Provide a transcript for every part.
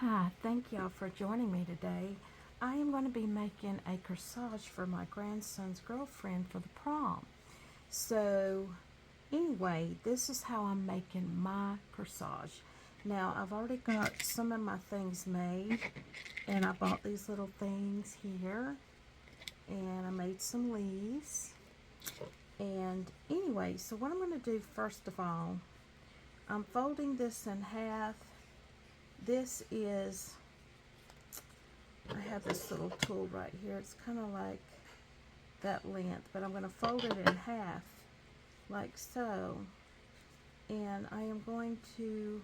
Hi, thank y'all for joining me today. I am going to be making a corsage for my grandson's girlfriend for the prom. So, anyway, this is how I'm making my corsage. Now, I've already got some of my things made, and I bought these little things here, and I made some leaves. And anyway, so what I'm going to do first of all, I'm folding this in half. This is I have this little tool right here. It's kind of like that length, but I'm going to fold it in half like so. And I am going to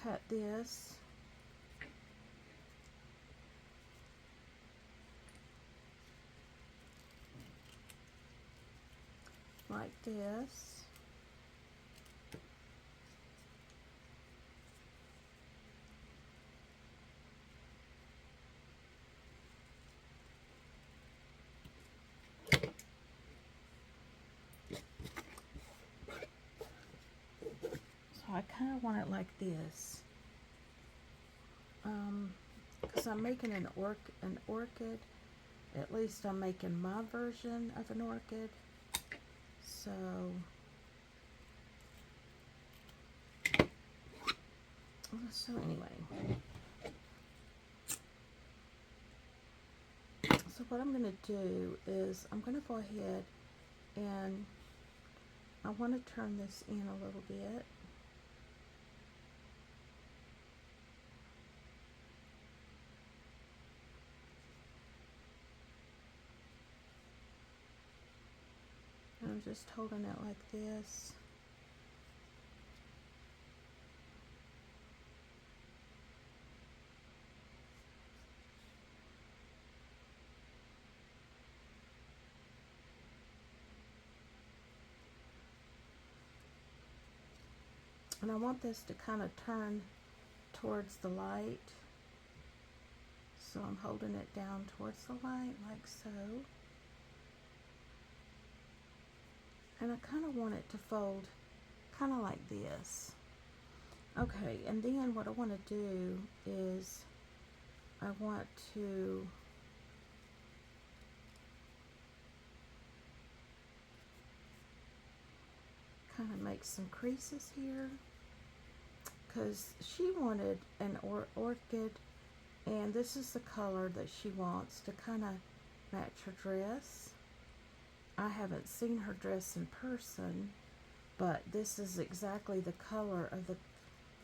cut this like this. So I kind of want it like this. Because I'm making an orchid. At least I'm making my version of an orchid. So anyway. So what I'm going to do is I'm going to go ahead and I want to turn this in a little bit. And I'm just holding it like this. And I want this to kind of turn towards the light. So I'm holding it down towards the light like so. And I kind of want it to fold kind of like this. Okay, and then what I want to do is I want to kind of make some creases here because she wanted an orchid, and this is the color that she wants to kind of match her dress. I haven't seen her dress in person, but this is exactly the color of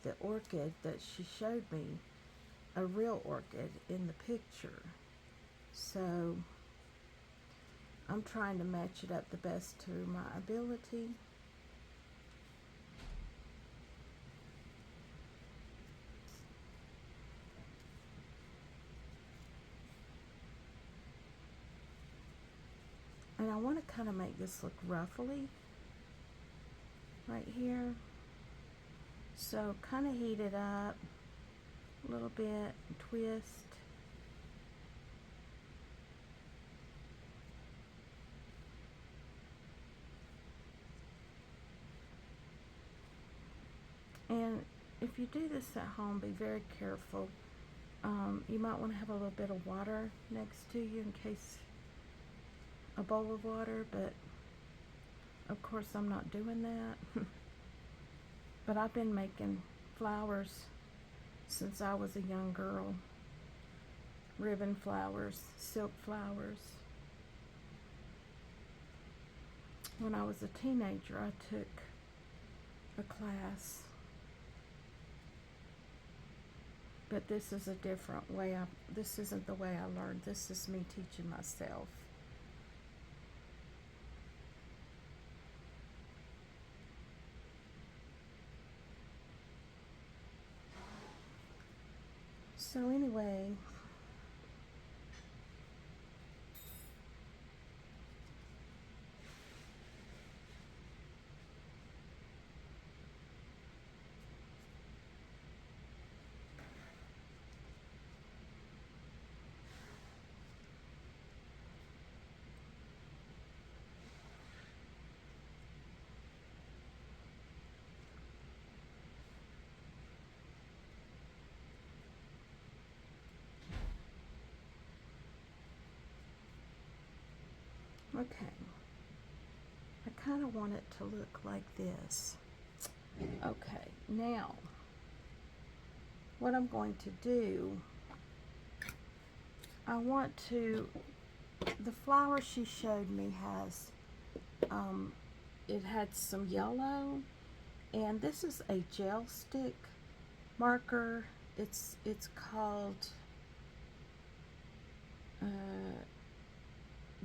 the orchid that she showed me, a real orchid in the picture. So I'm trying to match it up the best to my ability. And I want to kind of make this look ruffly right here. So kind of heat it up a little bit and twist. And if you do this at home, be very careful. You might want to have a little bit of water next to you in case, a bowl of water, but of course I'm not doing that. But I've been making flowers since I was a young girl. Ribbon flowers, silk flowers. When I was a teenager, I took a class. But this is a different way. This isn't the way I learned. This is me teaching myself. So anyway, Okay. I kind of want it to look like this. Okay, now what I'm going to do, I want to, the flower she showed me has, it had some yellow, and this is a gel stick marker. It's called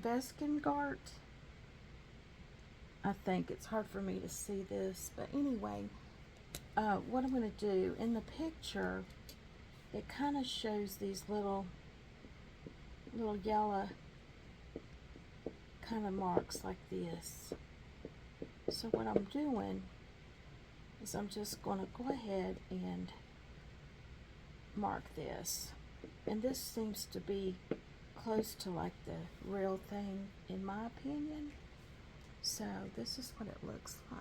Veskengart. I think it's hard for me to see this, but anyway, what I'm going to do in the picture, it kind of shows these little yellow kind of marks like this. So what I'm doing is I'm just going to go ahead and mark this, and this seems to be close to like the real thing in my opinion. So this is what it looks like.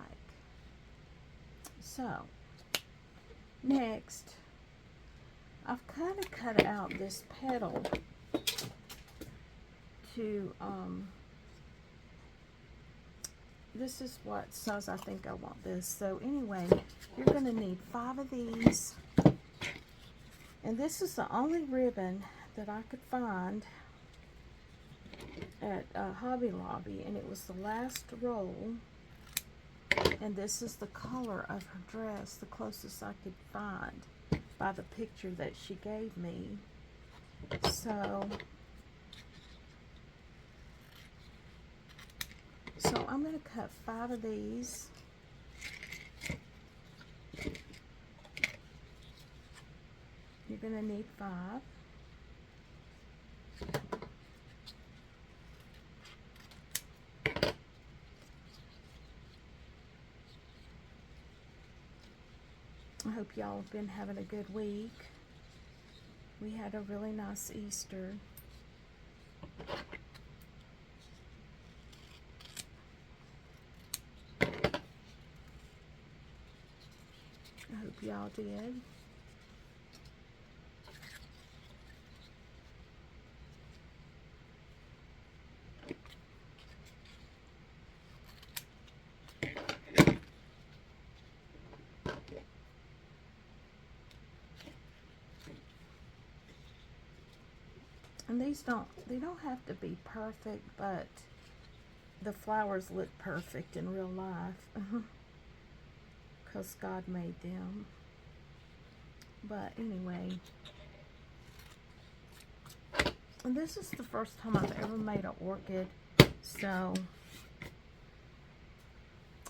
So next, I've kind of cut out this petal to this is what size I think I want this. So anyway, you're going to need 5 of these, and this is the only ribbon that I could find at Hobby Lobby, and it was the last roll, and this is the color of her dress, the closest I could find by the picture that she gave me. So I'm going to cut 5 of these. You're going to need 5. I hope y'all have been having a good week. We had a really nice Easter. I hope y'all did. And they don't have to be perfect, but the flowers look perfect in real life. Because God made them. But anyway, and this is the first time I've ever made an orchid, so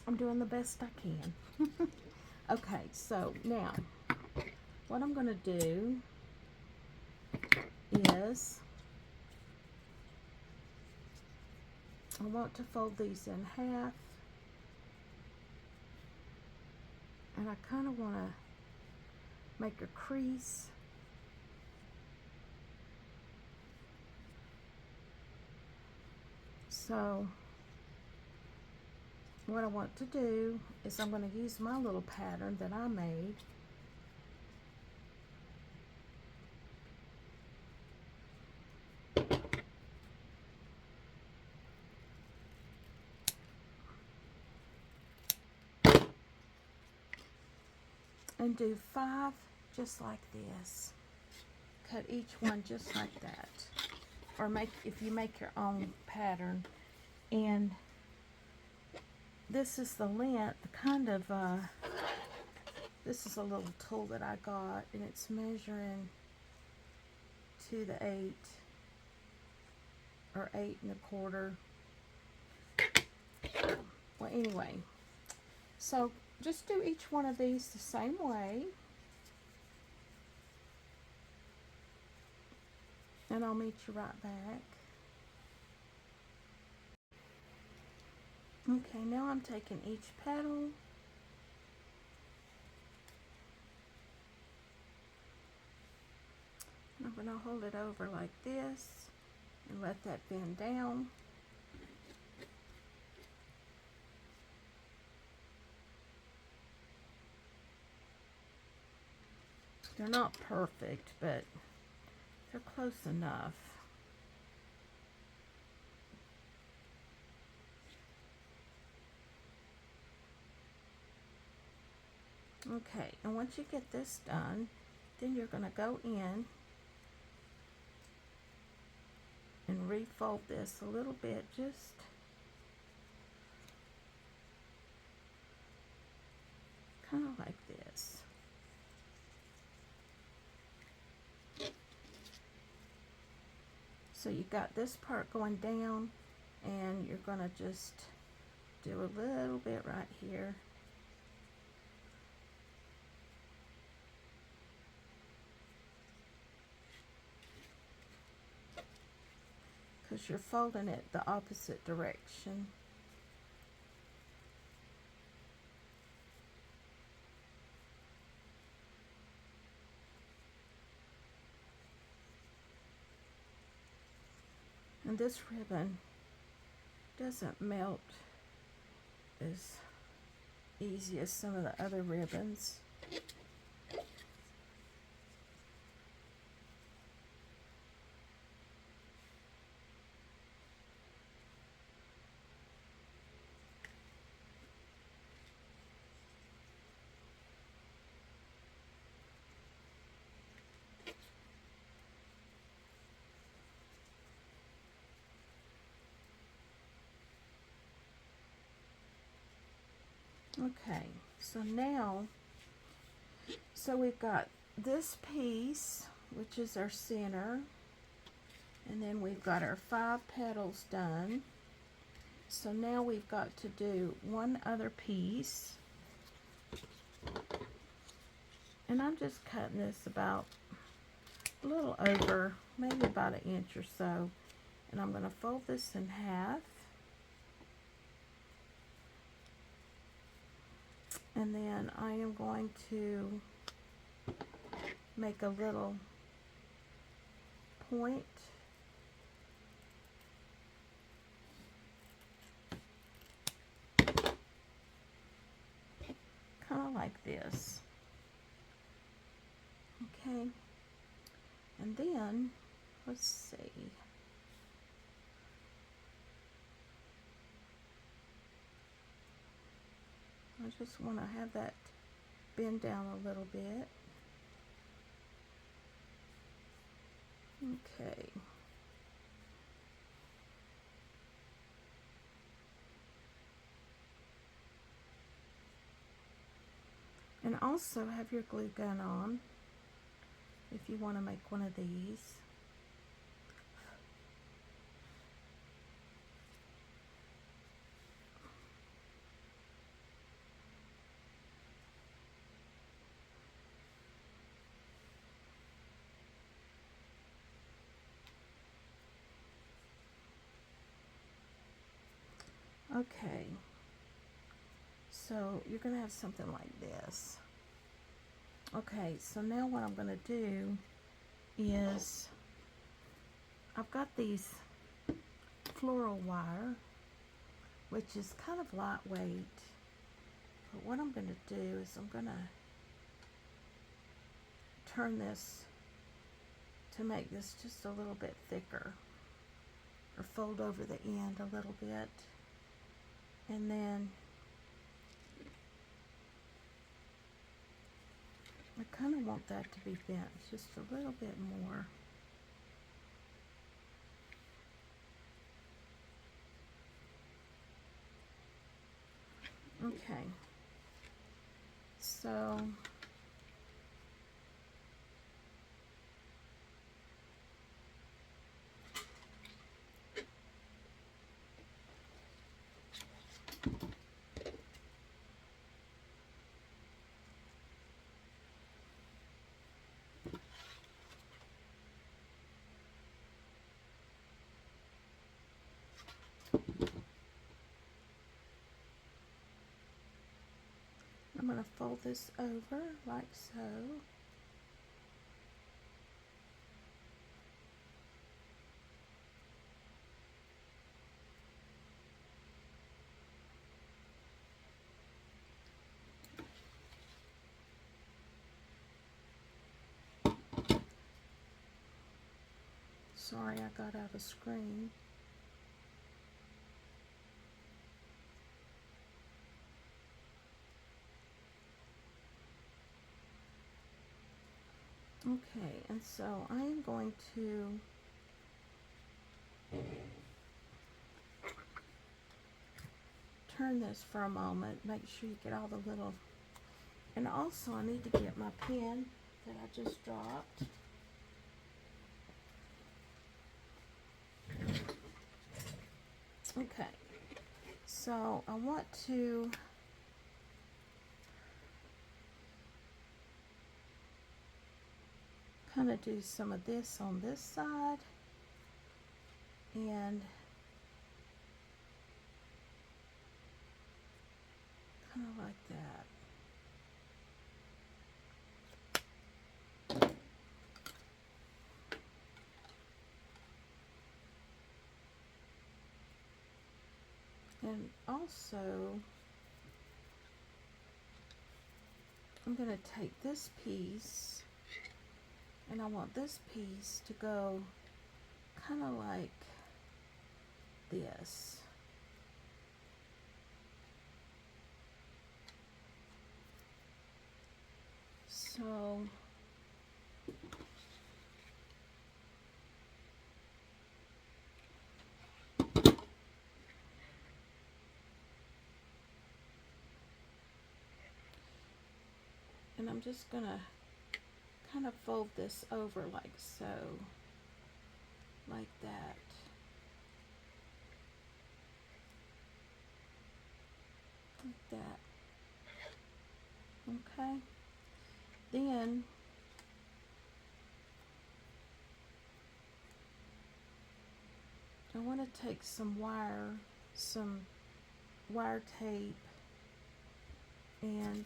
I'm doing the best I can. Okay, so now what I'm going to do is I want to fold these in half, and I kind of want to make a crease. So what I want to do is I'm going to use my little pattern that I made. And do 5 just like this. Cut each one just like that. Or if you make your own pattern. And this is the length, this is a little tool that I got, and it's measuring to the 8 or 8 1/4. Well, anyway, so just do each one of these the same way, and I'll meet you right back. Okay, now I'm taking each petal and I'm going to hold it over like this and let that bend down. They're not perfect, but they're close enough. Okay, and once you get this done, then you're going to go in and refold this a little bit, just kind of like this. So you got this part going down, and you're going to just do a little bit right here. Because you're folding it the opposite direction. And this ribbon doesn't melt as easy as some of the other ribbons. Okay, so now, we've got this piece, which is our center, and then we've got our 5 petals done. So now we've got to do one other piece, and I'm just cutting this about a little over, maybe about 1 inch or so, and I'm going to fold this in half. And then I am going to make a little point. Kind of like this. Okay. And then, let's see. I just want to have that bend down a little bit. Okay. And also have your glue gun on if you want to make one of these. Okay, so you're going to have something like this. Okay, so now what I'm going to do is, I've got these floral wire, which is kind of lightweight, but what I'm going to do is I'm going to turn this to make this just a little bit thicker, or fold over the end a little bit. And then I kind of want that to be bent just a little bit more. Okay, so I'm going to fold this over like so. Sorry, I got out of screen. Okay, and so I am going to turn this for a moment, make sure you get all the little, and also I need to get my pen that I just dropped. Okay, so I want to kind of do some of this on this side, and kind of like that. And also, I'm going to take this piece, and I want this piece to go kind of like this. So, and I'm just going to kind of fold this over like so, like that. Like that. Okay. Then I want to take some wire tape, and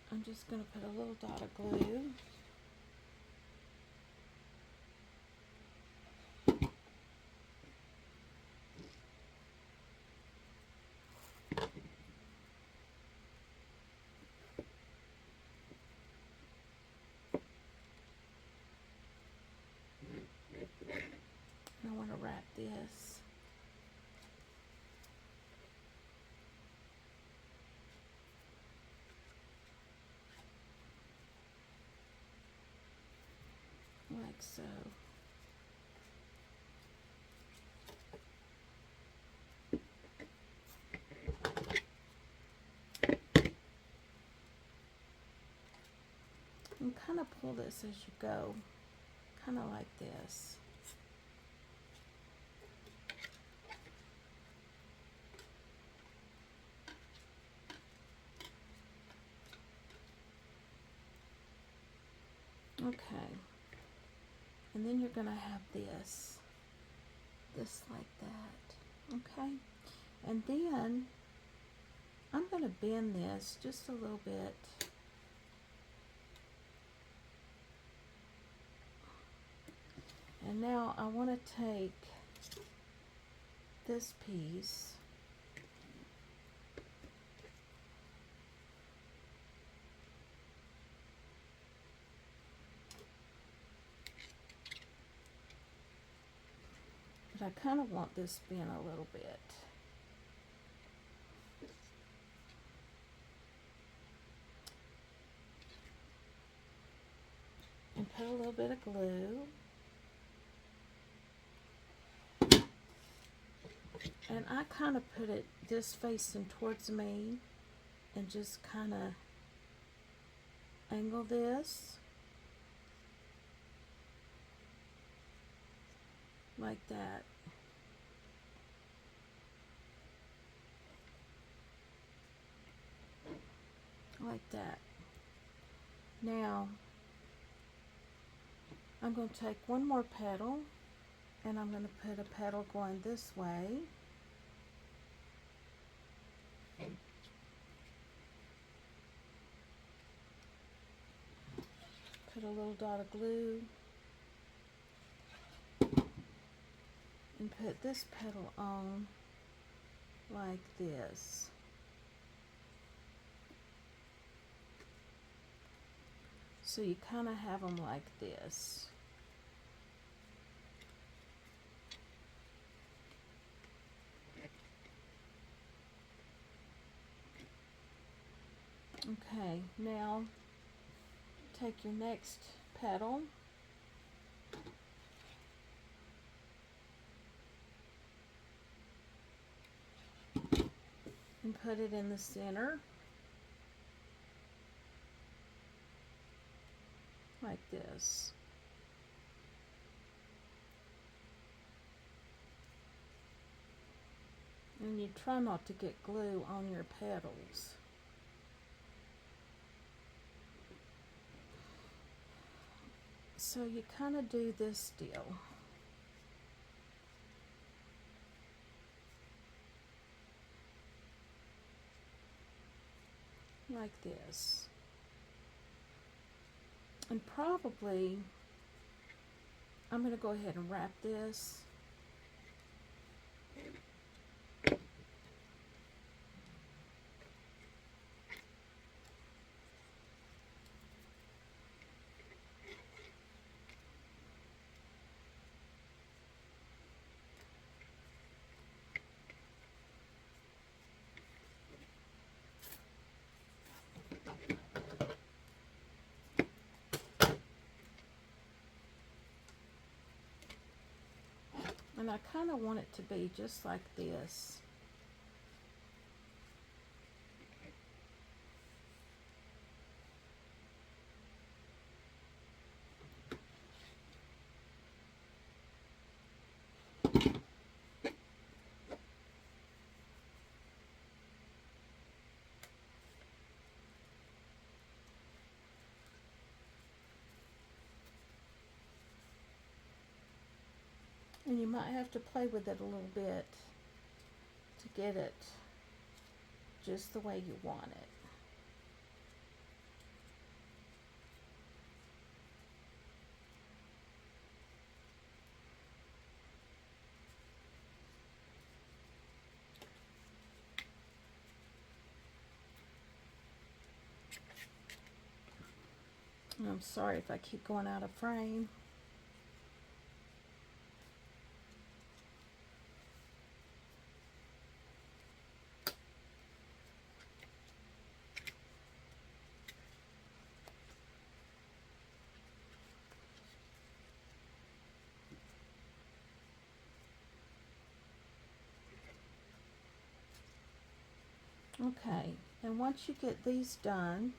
I'm just going to put a little dot of glue. And I want to wrap this. Like so. And kind of pull this as you go, kind of like this. Okay. And then you're going to have this like that. Okay. And then I'm going to bend this just a little bit. And now I want to take this piece but I kind of want this bent a little bit. And put a little bit of glue. And I kind of put it this facing towards me and just kind of angle this like that. Like that. Now, I'm going to take one more petal, and I'm going to put a petal going this way. Put a little dot of glue, and put this petal on like this. So you kind of have them like this. Okay, now take your next petal and put it in the center like this. And you try not to get glue on your petals. So you kind of do this deal. Like this. And probably, I'm going to go ahead and wrap this. And I kind of want it to be just like this. And you might have to play with it a little bit to get it just the way you want it. And I'm sorry if I keep going out of frame. Okay, and once you get these done,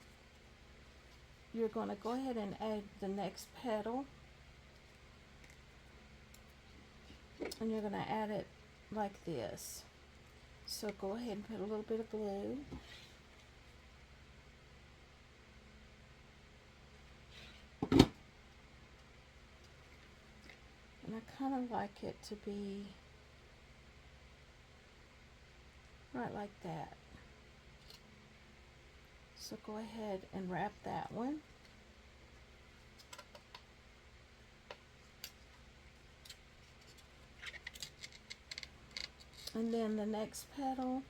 you're going to go ahead and add the next petal, and you're going to add it like this. So go ahead and put a little bit of glue. And I kind of like it to be right like that. So go ahead and wrap that one. And then the next petal,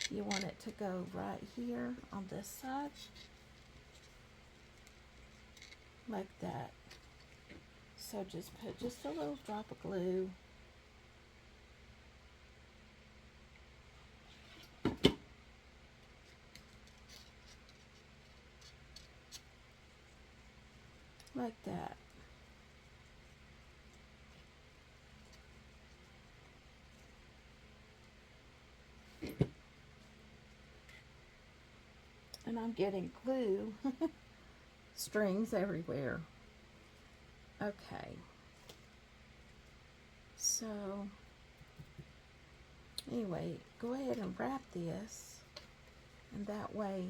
you want it to go right here on this side, like that. So just put just a little drop of glue. Like that. And I'm getting glue strings everywhere. Okay. So, anyway, go ahead and wrap this, and that way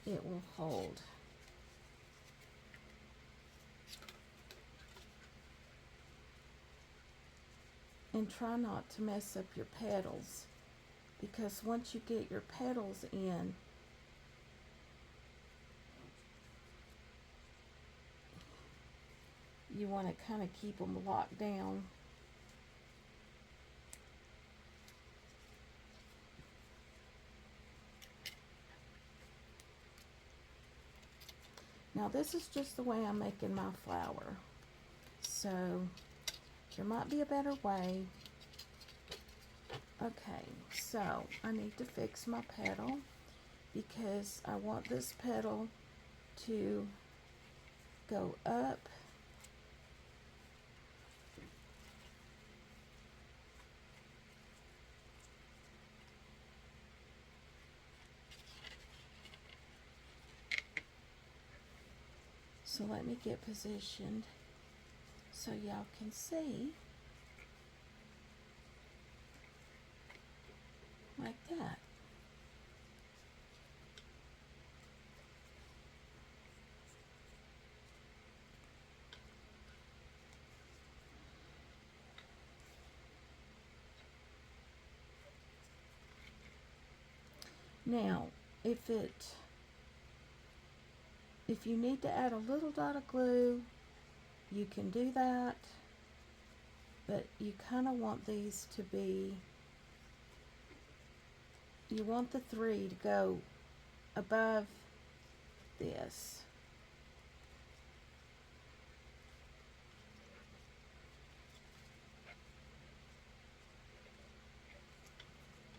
it will hold. And try not to mess up your petals, because once you get your petals in, you want to kind of keep them locked down. Now this is just the way I'm making my flower. So there might be a better way. Okay, so I need to fix my petal because I want this petal to go up so let me get positioned so y'all can see like that. Now, if you need to add a little dot of glue, you can do that, but you kind of want these to be, you want the 3 to go above this.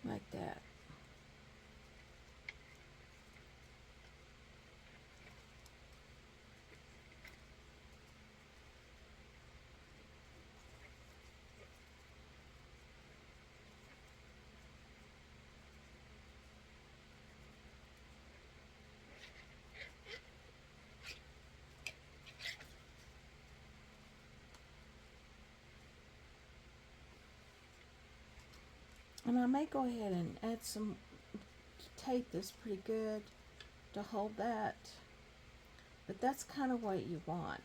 Like that. And I may go ahead and add some tape this pretty good to hold that, but that's kind of what you want,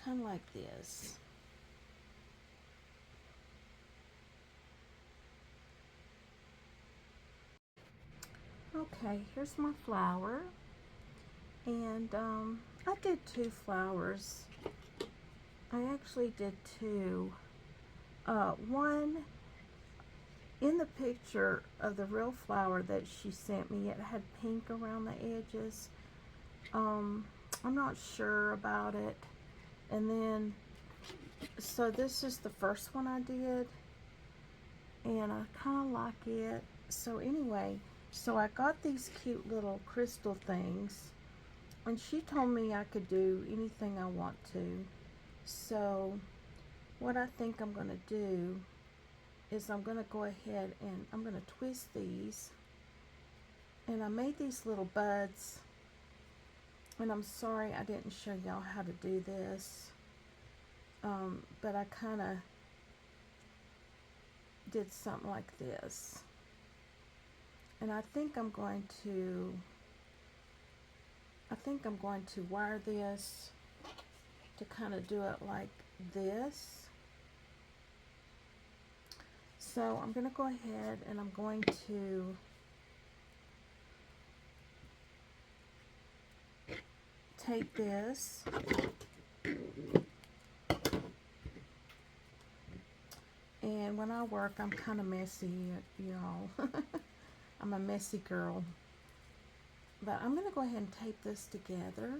kind of like this. Okay, here's my flower, and I did 2 flowers. I actually did 2. One in the picture of the real flower that she sent me, it had pink around the edges. I'm not sure about it. And then, so this is the first one I did, and I kind of like it. So anyway, so I got these cute little crystal things, and she told me I could do anything I want to. So what I think I'm going to do is I'm going to go ahead and I'm going to twist these, and I made these little buds, and I'm sorry I didn't show y'all how to do this, but I kind of did something like this, and I think I'm going to wire this to kind of do it like this. So I'm going to go ahead and I'm going to take this and when I work I'm kind of messy, y'all. I'm a messy girl. But I'm going to go ahead and tape this together.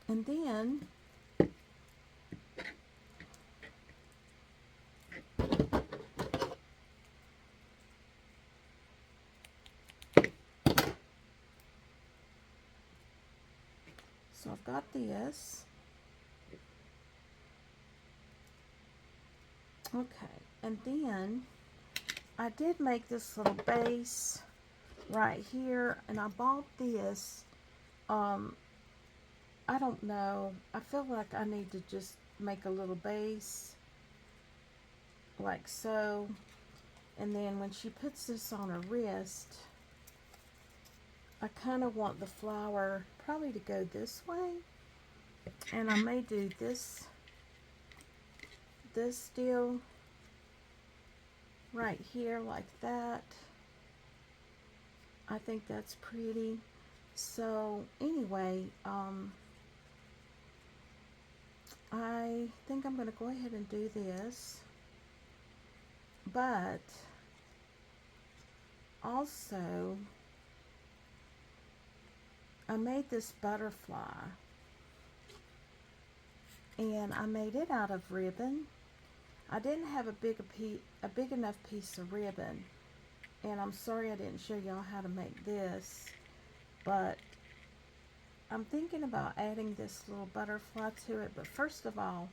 And then so I've got this. Okay, and then I did make this little base right here, and I bought this. I don't know. I feel like I need to just make a little base like so. And then when she puts this on her wrist, I kind of want the flower probably to go this way. And I may do this deal right here like that. I think that's pretty. So anyway, I think I'm going to go ahead and do this. But also, I made this butterfly. and I made it out of ribbon. I didn't have a big enough piece of ribbon, and I'm sorry I didn't show y'all how to make this, but I'm thinking about adding this little butterfly to it. But first of all,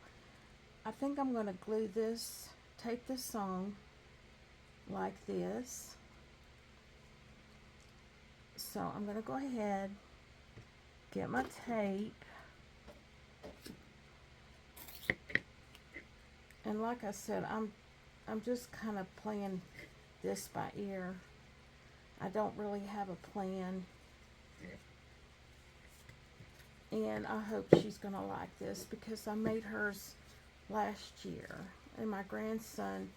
I think I'm going to glue this, tape this on like this. So I'm going to go ahead, get my tape, and like I said, I'm just kind of playing this by ear. I don't really have a plan, and I hope she's going to like this because I made hers last year, and my grandson,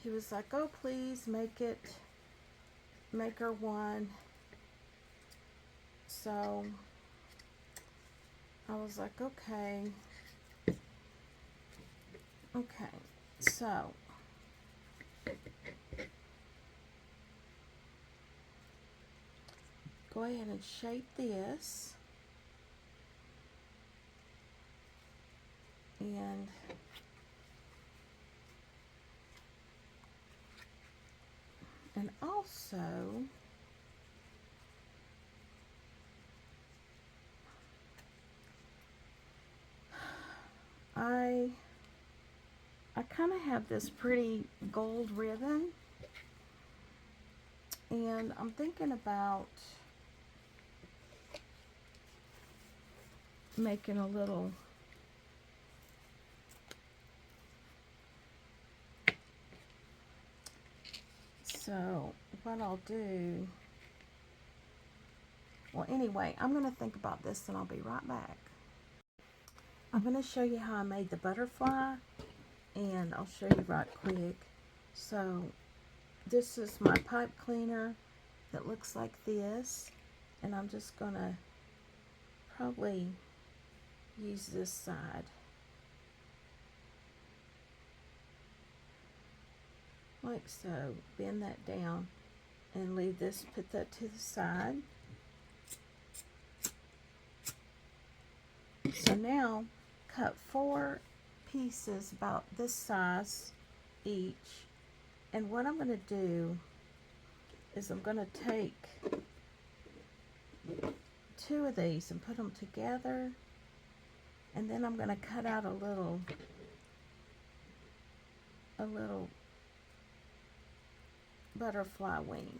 he was like, oh please make her one. So I was like, okay, so go ahead and shape this, and also I kind of have this pretty gold ribbon, and I'm thinking about making a little so what I'll do, well anyway, I'm going to think about this and I'll be right back. I'm going to show you how I made the butterfly, and I'll show you right quick. So this is my pipe cleaner that looks like this, and I'm just going to probably use this side. Like so. Bend that down and leave this, put that to the side. So now cut 4 pieces about this size each, and what I'm going to do is I'm going to take 2 of these and put them together, and then I'm going to cut out a little butterfly wing.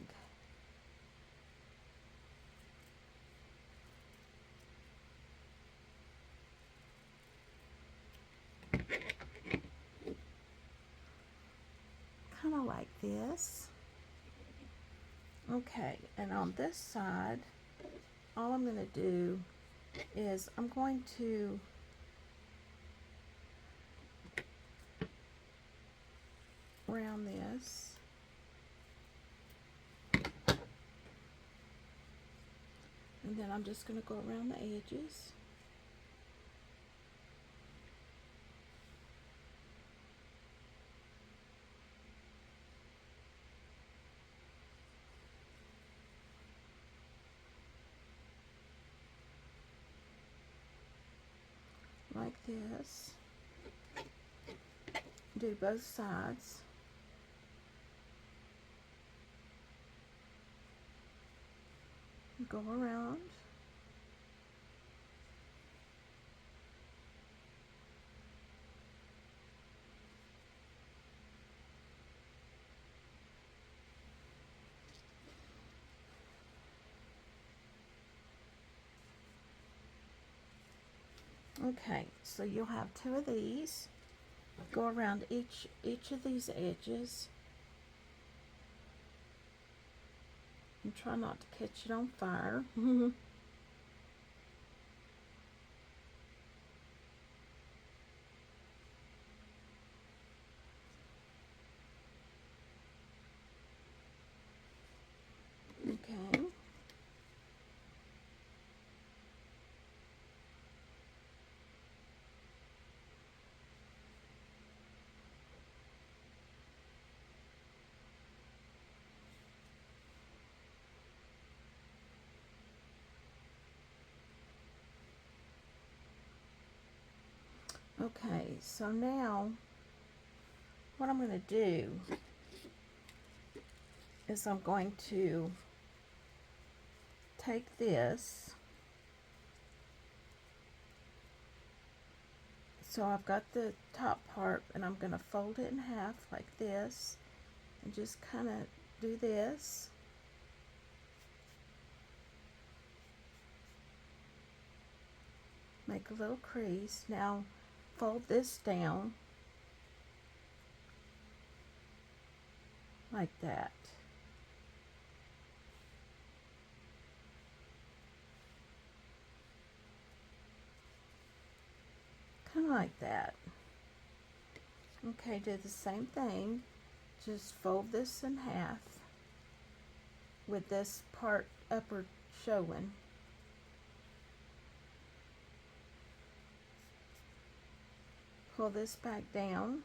Kind of like this. Okay, and on this side, all I'm going to do is I'm going to round this, and then I'm just going to go around the edges. Like this. Do both sides. Go around. Okay, so you'll have 2 of these. Go around each of these edges and try not to catch it on fire. Okay. Okay, so now what I'm going to do is I'm going to take this. So I've got the top part, and I'm going to fold it in half like this and just kind of do this. Make a little crease. Now fold this down like that. Kind of like that. Okay, do the same thing. Just fold this in half with this part upper showing. Pull this back down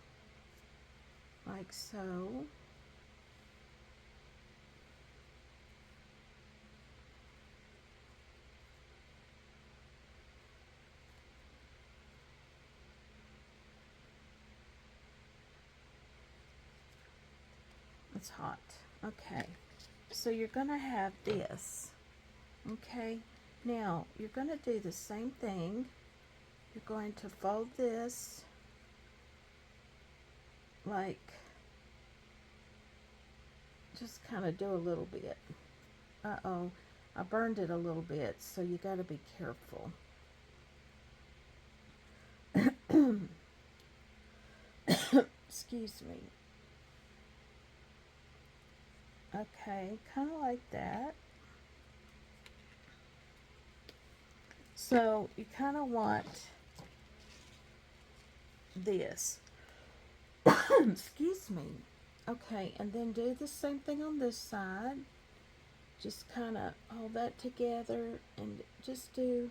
like so. It's hot. Okay, so you're going to have this. Okay, now you're going to do the same thing. You're going to fold this like, just kind of do a little bit. Uh-oh, I burned it a little bit, so you got to be careful. Excuse me. Okay, kind of like that. So you kind of want this. Excuse me. Okay, and then do the same thing on this side. Just kind of hold that together and just do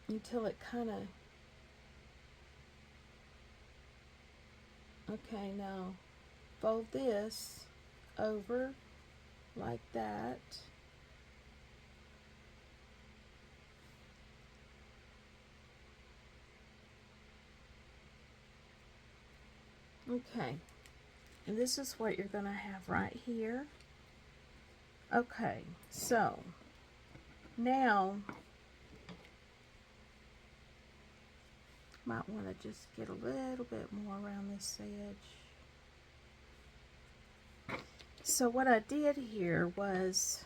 until it kind of, okay, now fold this over like that. Okay, and this is what you're going to have right here. Okay, so now might want to just get a little bit more around this edge. So what I did here was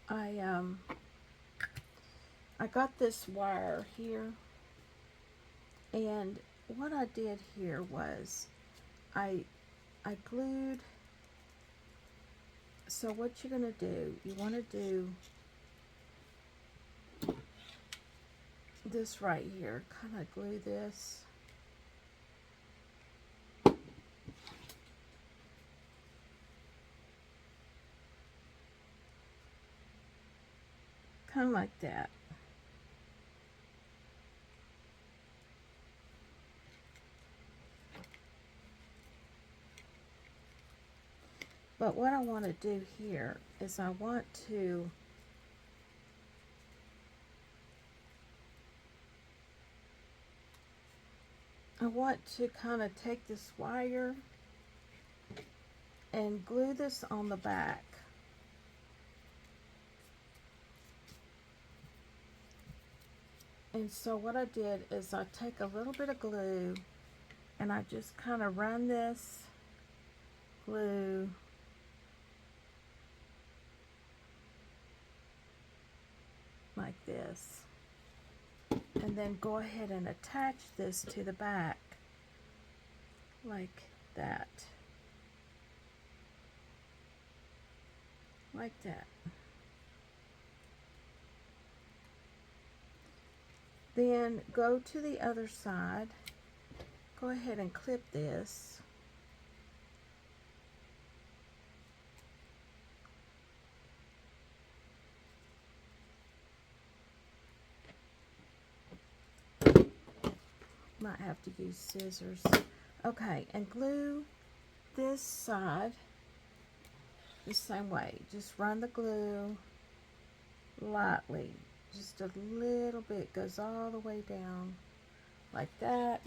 I got this wire here, and what I did here was I glued. So what you're going to do, you want to do this right here, kind of glue this. Kind of like that. But what I want to do here is I want to kind of take this wire and glue this on the back. And so what I did is I take a little bit of glue and I just kind of run this glue like this, and then go ahead and attach this to the back like that, like that. Then go to the other side, go ahead and clip this. Might have to use scissors. Okay, and glue this side the same way. Just run the glue lightly, Just a little bit goes all the way down like that.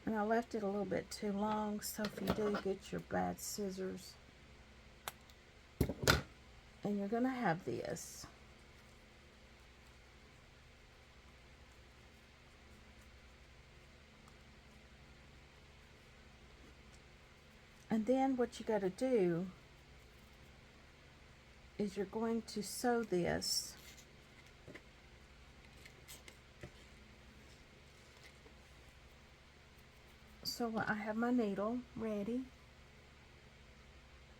And I left it a little bit too long, so if you do, get your bad scissors. And you're going to have this. And then what you got to do is you're going to sew this so I have my needle ready,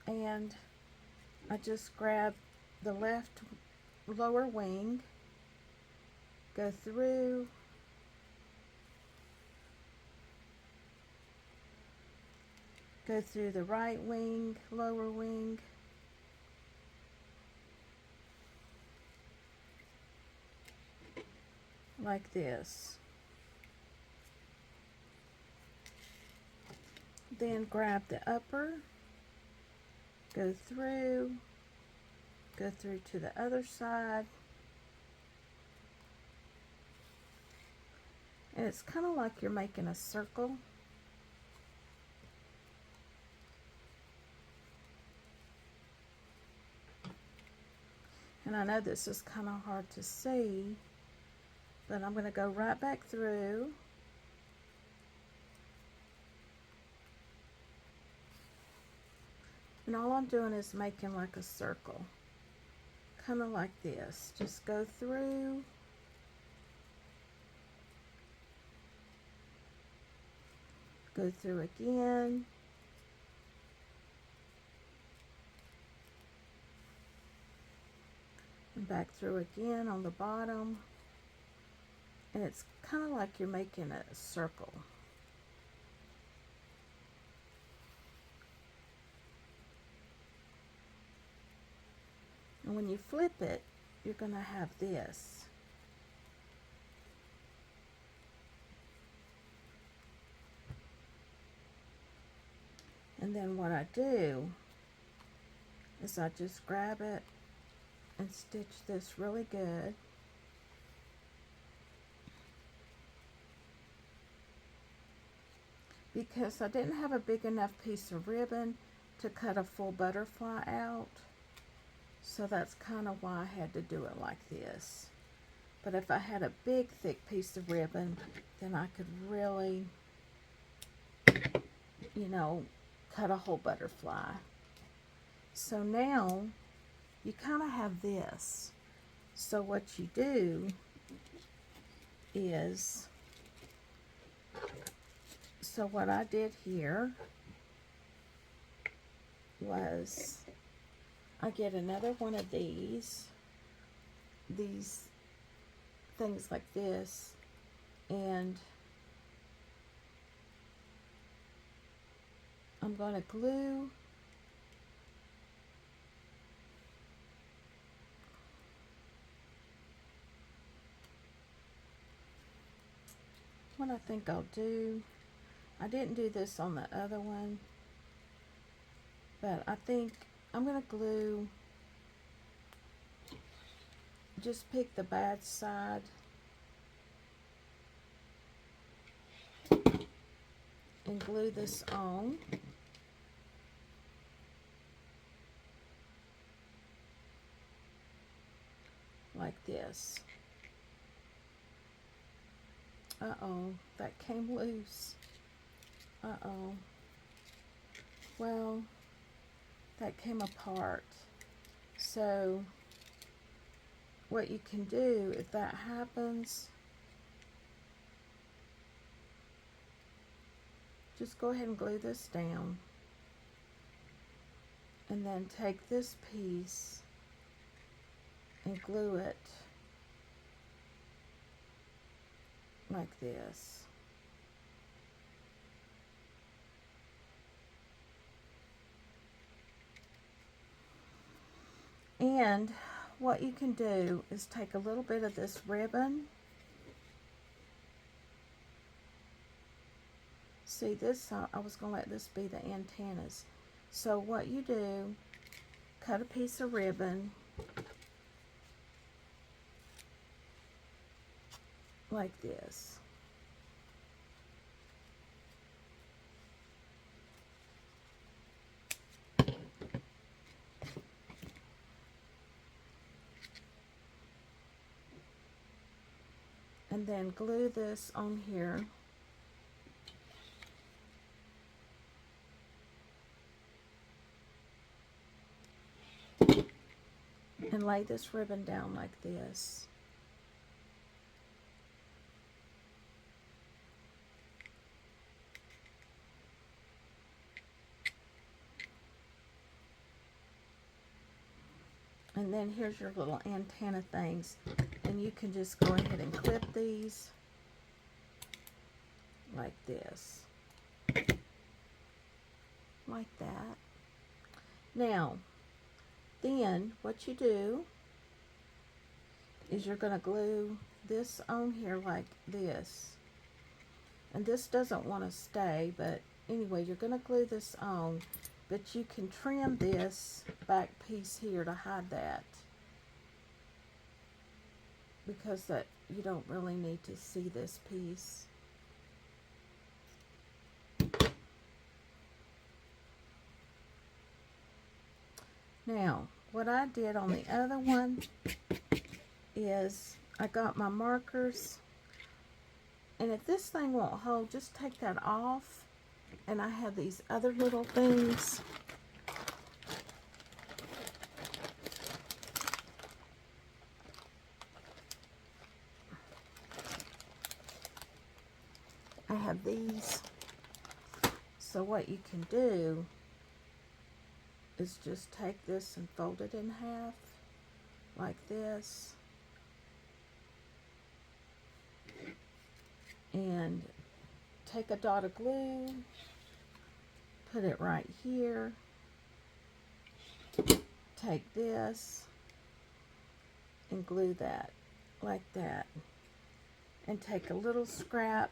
and I just grab the left lower wing, go through, go through the right wing, lower wing, like this. Then grab the upper, go through to the other side, and it's kind of like you're making a circle. And I know this is kind of hard to see, but I'm going to go right back through. And all I'm doing is making like a circle, kind of like this. Just go through, go through again, and back through again on the bottom. And it's kind of like you're making a circle. And when you flip it, you're going to have this. And then what I do is I just grab it and stitch this really good. Because I didn't have a big enough piece of ribbon to cut a full butterfly out. So that's kind of why I had to do it like this. But if I had a big thick piece of ribbon, then I could really, you know, cut a whole butterfly. So now you kind of have this. So what you do is, so what I did here was I get another one of these things like this, and I'm going to glue what I think I'll do. I didn't do this on the other one, but I think I'm going to glue, just pick the bad side and glue this on. Like this. Uh-oh, that came loose. Uh-oh. Well, that came apart. So what you can do if that happens, just go ahead and glue this down, and then take this piece and glue it like this. And what you can do is take a little bit of this ribbon. see this, I was going to let this be the antennas. So what you do, cut a piece of ribbon like this. And then glue this on here. And lay this ribbon down like this. And then here's your little antenna things. And you can just go ahead and clip these like this. Like that. Now, then what you do is you're going to glue this on here like this. And this doesn't want to stay, but anyway, you're going to glue this on. But you can trim this back piece here to hide that, because that you don't really need to see this piece. Now, what I did on the other one is I got my markers, and if this thing won't hold, just take that off. And I have these other little things. I have these. So what you can do is just take this and fold it in half like this. And take a dot of glue, put it right here, take this and glue that like that, and take a little scrap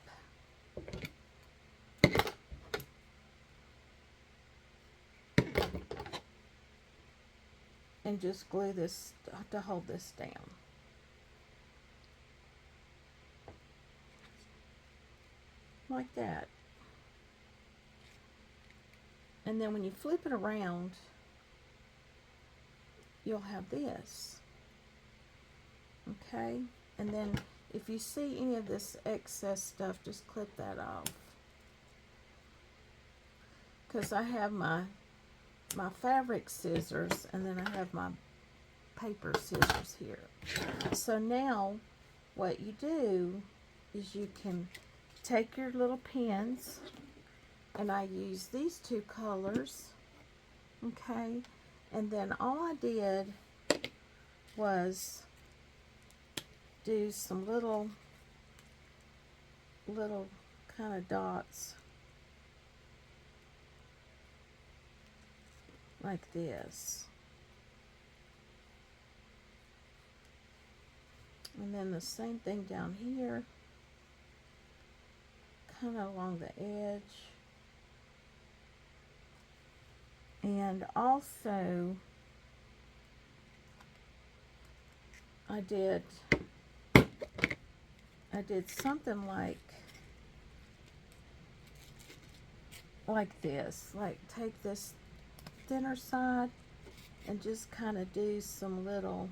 and just glue this to hold this down. Like that. And then when you flip it around, you'll have this. Okay? And then if you see any of this excess stuff, just clip that off. Because I have my fabric scissors, and then I have my paper scissors here. So now what you do is you can take your little pins, and I use these two colors, okay, and then all I did was do some little kind of dots like this, and then the same thing down here, kind of along the edge. And also I did something like this, like take this thinner side and just kind of do some little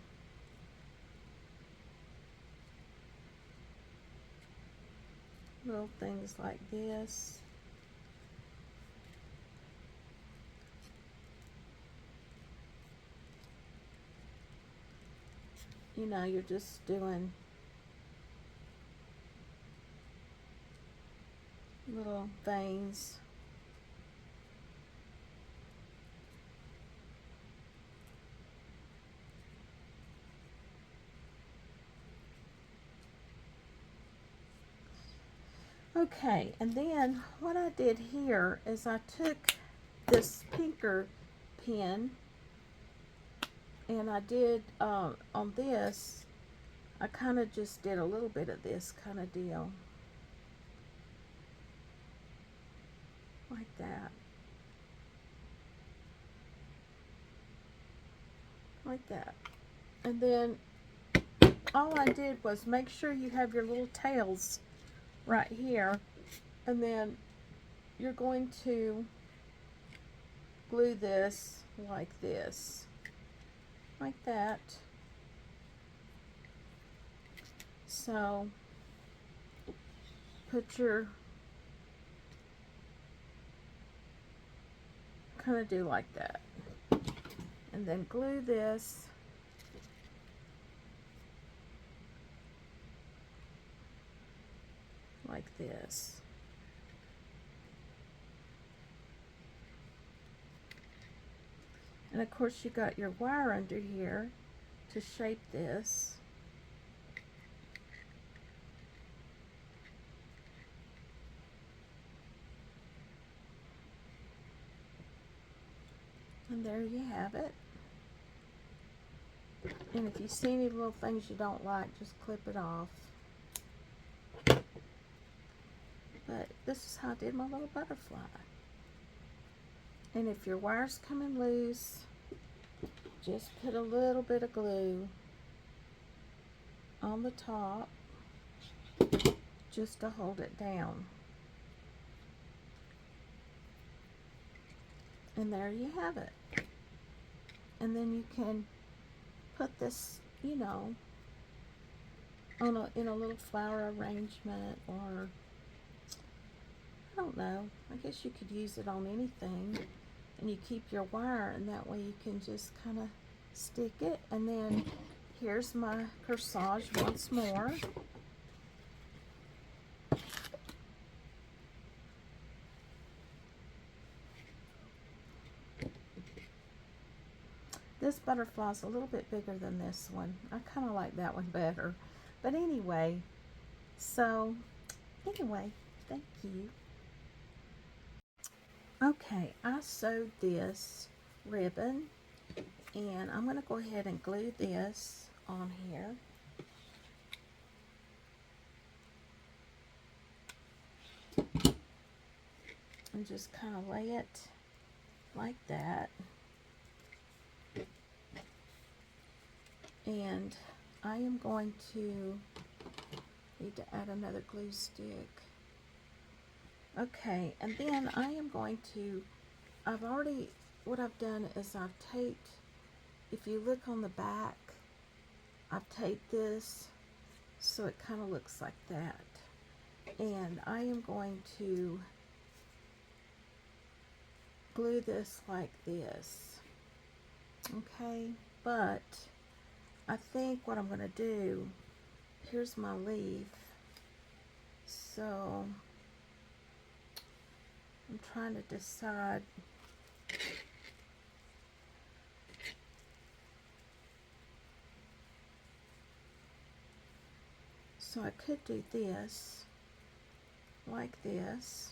things like this. You know, you're just doing little veins. Okay, and then what I did here is I took this pinker pen, and I did on this, I kind of just did a little bit of this kind of deal. like that. Like that. And then all I did was make sure you have your little tails right here, and then you're going to glue this like this, like that. So put your, kind of do like that, and then glue this like this. And of course you got your wire under here to shape this. And there you have it. And if you see any little things you don't like, just clip it off. But this is how I did my little butterfly. And if your wire's coming loose, just put a little bit of glue on the top just to hold it down. And there you have it. And then you can put this, you know, on in a little flower arrangement, or I don't know, I guess you could use it on anything. And you keep your wire, and that way you can just kind of stick it. And then here's my corsage once more. This butterfly is a little bit bigger than this one. I kind of like that one better. But anyway, so anyway, thank you. Okay, I sewed this ribbon, and I'm going to go ahead and glue this on here. And just kind of lay it like that. And I am going to need to add another glue stick. Okay, and then I am going to, what I've done is I've taped, if you look on the back, I've taped this so it kind of looks like that. And I am going to glue this like this. Okay, but I think what I'm going to do, here's my leaf, so I'm trying to decide. So I could do this, like this,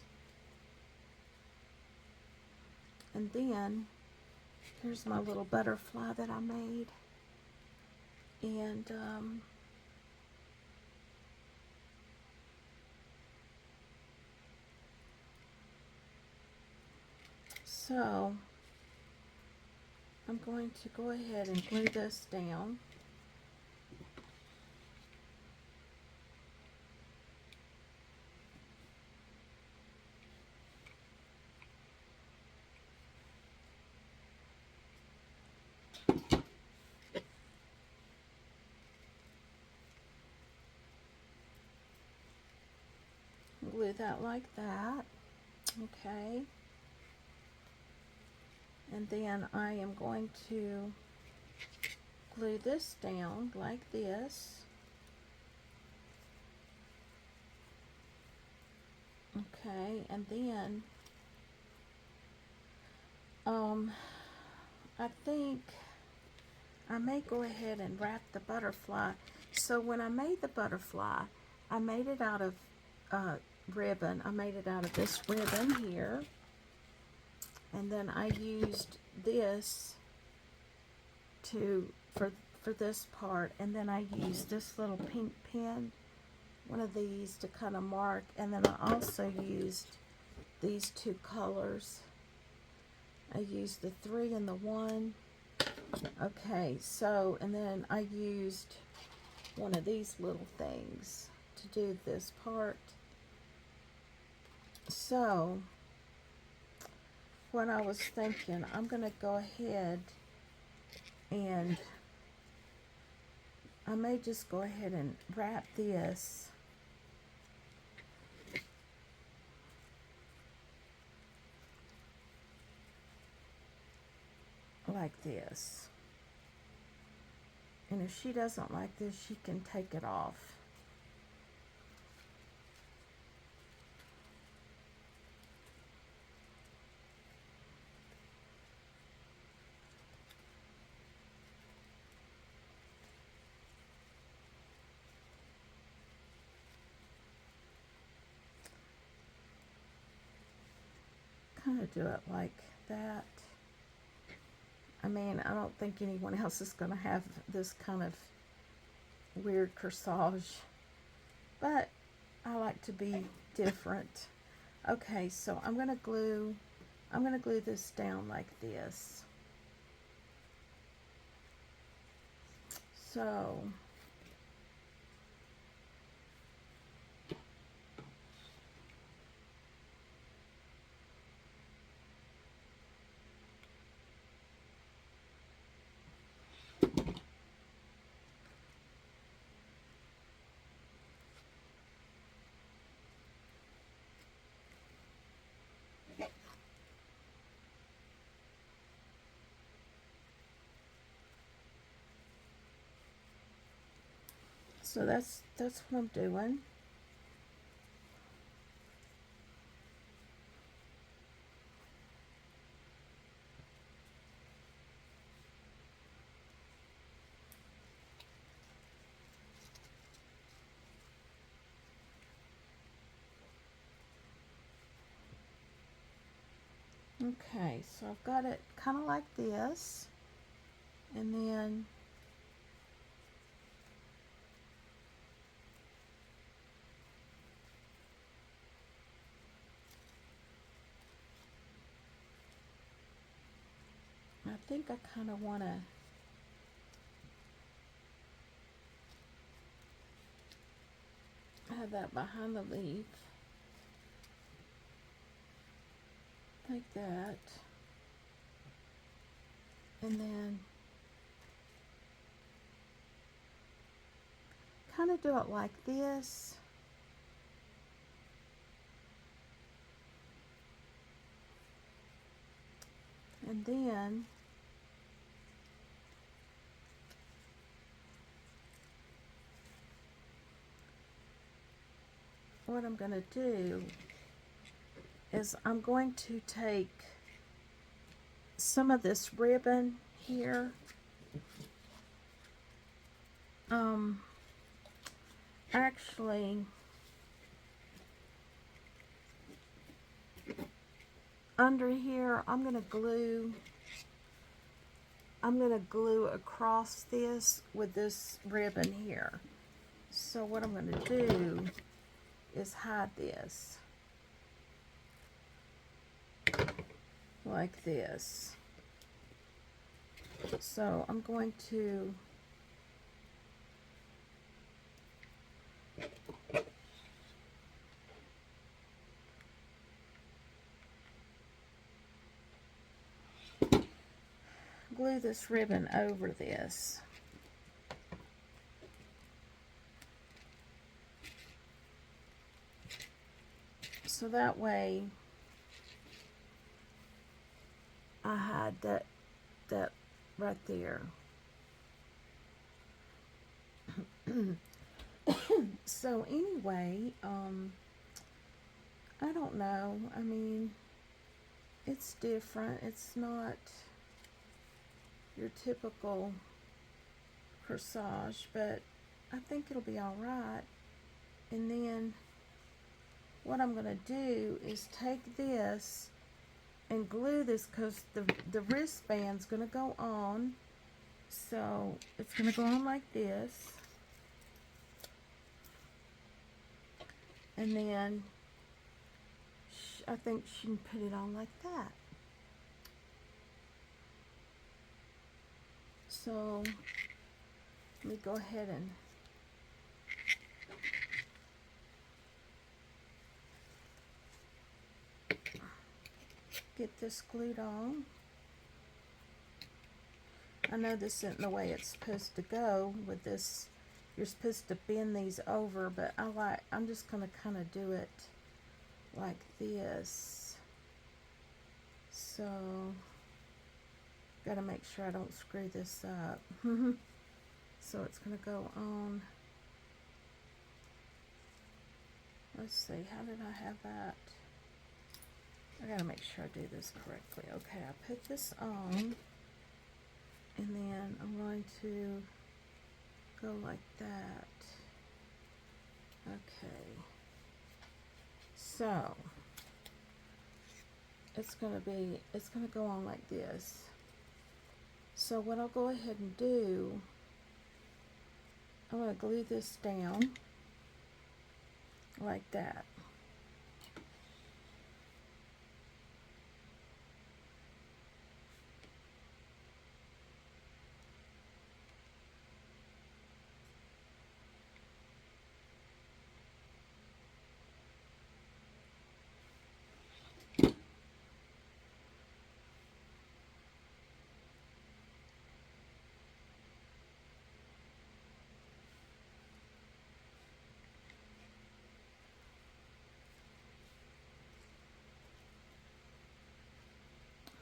and then here's my little butterfly that I made. And so I'm going to go ahead and glue this down. Glue that like that. Okay. And then I am going to glue this down like this. Okay, and then I think I may go ahead and wrap the butterfly. So when I made the butterfly, I made it out of ribbon. I made it out of this ribbon here. And then I used this for this part, and then I used this little pink pen, one of these, to kind of mark, and then I also used these two colors. I used the 3 and the 1. Okay, so, and then I used one of these little things to do this part. So, what I was thinking, I'm going to go ahead and I may just go ahead and wrap this like this. And if she doesn't like this, she can take it off. Kind of do it like that. I mean, I don't think anyone else is going to have this kind of weird corsage, but I like to be different. Okay, so I'm going to glue this down like this. So that's what I'm doing. Okay, so I've got it kind of like this, and then I think I kind of want to have that behind the leaf, like that, and then kind of do it like this. And then what I'm going to do is I'm going to take some of this ribbon here. Actually, under here, I'm going to glue across this with this ribbon here. So what I'm going to do is hide this like this. So I'm going to glue this ribbon over this. So that way I hide that right there. So anyway, I don't know. I mean, it's different. It's not your typical corsage, but I think it'll be all right. And then what I'm going to do is take this and glue this, because the wristband's going to go on. So it's going to go on like this. And then I think she can put it on like that. So let me go ahead and get this glued on. I know this isn't the way it's supposed to go with this. You're supposed to bend these over, but I'm just going to kind of do it like this. So, got to make sure I don't screw this up. So it's going to go on. Let's see, how did I have that? I got to make sure I do this correctly. Okay, I put this on, and then I'm going to go like that. Okay. So, it's going to go on like this. So what I'll go ahead and do, I'm going to glue this down like that.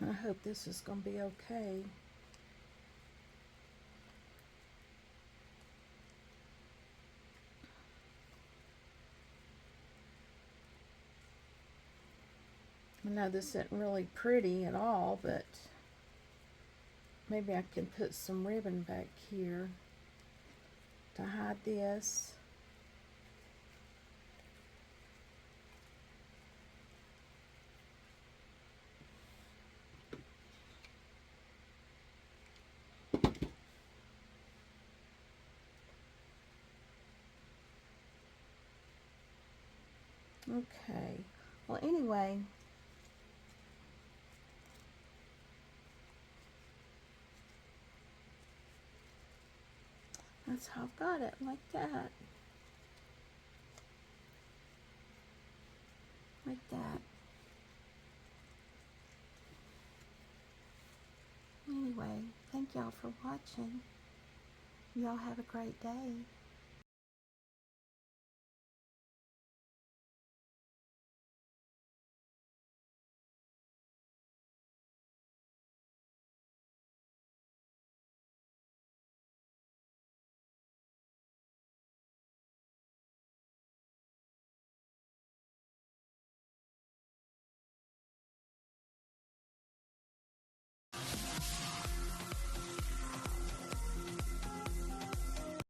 I hope this is going to be okay. I know this isn't really pretty at all, but maybe I can put some ribbon back here to hide this. Okay, well anyway, that's how I've got it, like that. Like that. Anyway, thank y'all for watching. Y'all have a great day.